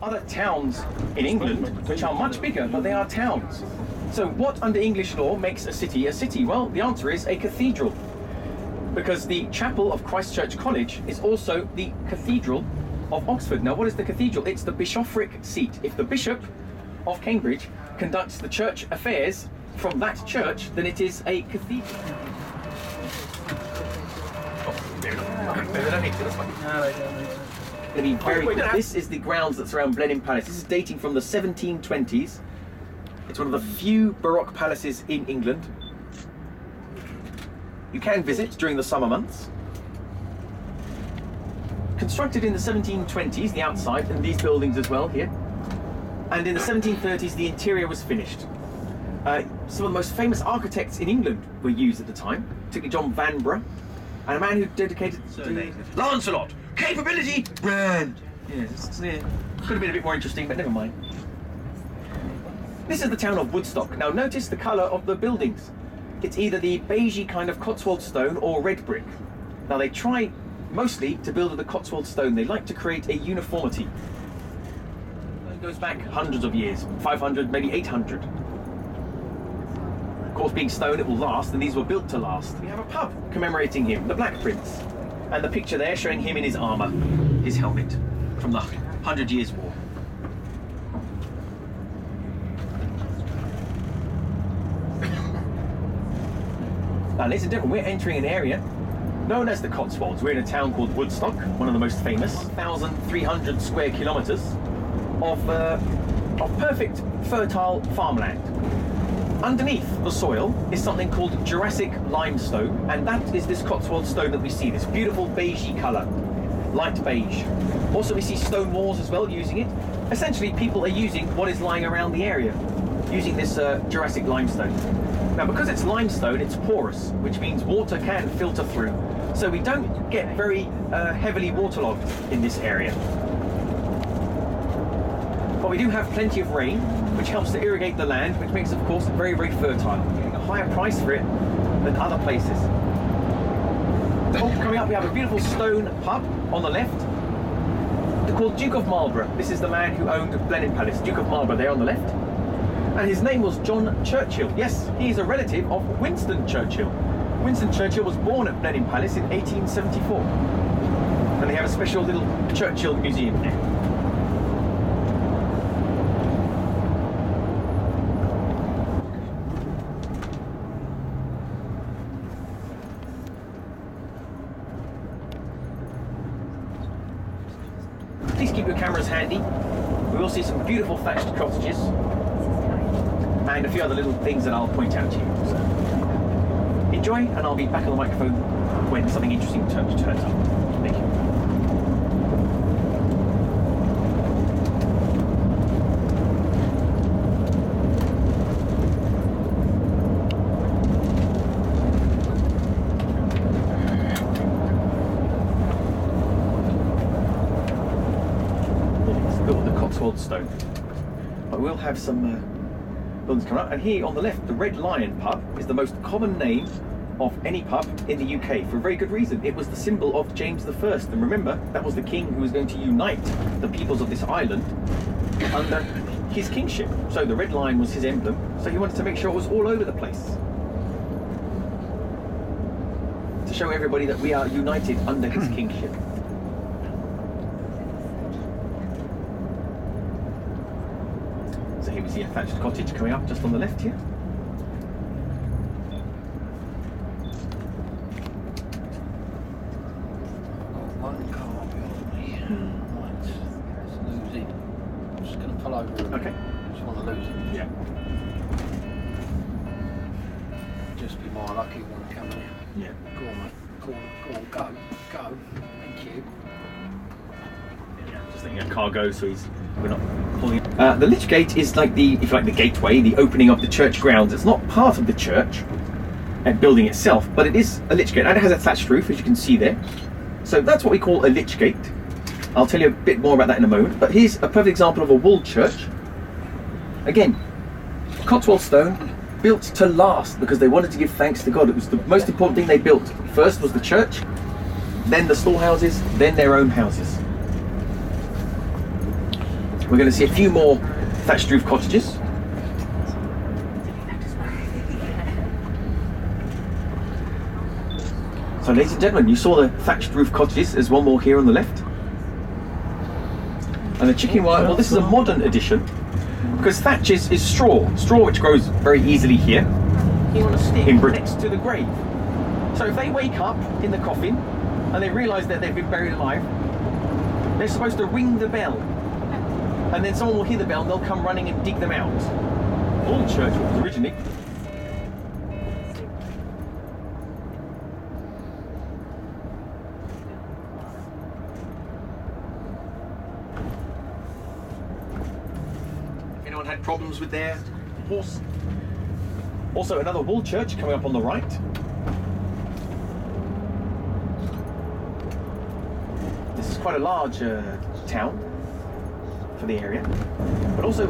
other towns in England which are much bigger, but they are towns. So what under English law makes a city a city? Well, the answer is a cathedral. Because the chapel of Christ Church College is also the cathedral of Oxford. Now, what is the cathedral? It's the bishopric seat. If the Bishop of Cambridge conducts the church affairs from that church, then it is a cathedral. This is the grounds that surround Blenheim Palace. This is dating from the 1720s. It's one of the few Baroque palaces in England. You can visit during the summer months. Constructed in the 1720s, the outside, and these buildings as well here. And in the 1730s, the interior was finished. Some of the most famous architects in England were used at the time, particularly John Vanbrugh, and a man who dedicated to Lancelot, capability, brand. Yes, could have been a bit more interesting, but never mind. This is the town of Woodstock. Now notice the colour of the buildings. It's either the beigey kind of Cotswold stone or red brick. Now they try mostly to build with the Cotswold stone. They like to create a uniformity. It goes back hundreds of years, 500, maybe 800. Of course, being stone, it will last, and these were built to last. We have a pub commemorating him, the Black Prince. And the picture there showing him in his armour, his helmet, from the 100 Years' War. Now, ladies and gentlemen, we're entering an area known as the Cotswolds. We're in a town called Woodstock, one of the most famous, 1,300 square kilometres of perfect fertile farmland. Underneath the soil is something called Jurassic limestone, and that is this Cotswold stone that we see, this beautiful beigey colour, light beige. Also, we see stone walls as well using it. Essentially, people are using what is lying around the area, using this Jurassic limestone. Now, because it's limestone, it's porous, which means water can filter through. So we don't get very heavily waterlogged in this area. But we do have plenty of rain, which helps to irrigate the land, which makes it, of course, very, very fertile. We're getting a higher price for it than other places. Oh, coming up, we have a beautiful stone pub on the left. They're called Duke of Marlborough. This is the man who owned Blenheim Palace, Duke of Marlborough, there on the left. And his name was John Churchill. Yes, he is a relative of Winston Churchill. Winston Churchill was born at Blenheim Palace in 1874. And they have a special little Churchill museum there. Please keep your cameras handy. We will see some beautiful thatched cottages and a few other little things that I'll point out to you. So enjoy, and I'll be back on the microphone when something interesting turns up. Thank you. It's built with the Cotswold stone. But we'll have some buildings coming up, and here on the left, the Red Lion pub is the most common name of any pub in the UK for a very good reason. It was the symbol of James I, and remember, that was the king who was going to unite the peoples of this island under his kingship. So the Red Lion was his emblem, so he wanted to make sure it was all over the place, to show everybody that we are united under his kingship. So here we see a thatched cottage coming up just on the left here. One car behind me. Right, let's lose it. I'm just going to pull over. Okay. Just want to lose it. Yeah. Just be my lucky one coming in. Yeah. Go on, mate. Go on, go. Thank you. Yeah, just thinking a car goes, so we're not pulling. The Lich Gate is like the, if you like, the gateway, the opening of the church grounds. It's not part of the church and building itself, but it is a Lich Gate, and it has a thatched roof, as you can see there. So that's what we call a Lich Gate. I'll tell you a bit more about that in a moment. But here's a perfect example of a walled church. Again, Cotswold stone, built to last because they wanted to give thanks to God. It was the most important thing they built. First was the church, then the storehouses, then their own houses. We're going to see a few more thatched roof cottages. So ladies and gentlemen, you saw the thatched roof cottages. There's one more here on the left. And the chicken wire, well, this is a modern addition because thatch is straw which grows very easily here in Britain next to the grave. So if they wake up in the coffin and they realise that they've been buried alive, they're supposed to ring the bell, and then someone will hear the bell and they'll come running and dig them out. All church was originally. If anyone had problems with their horse. Also another wall church coming up on the right. This is quite a large town for the area, but also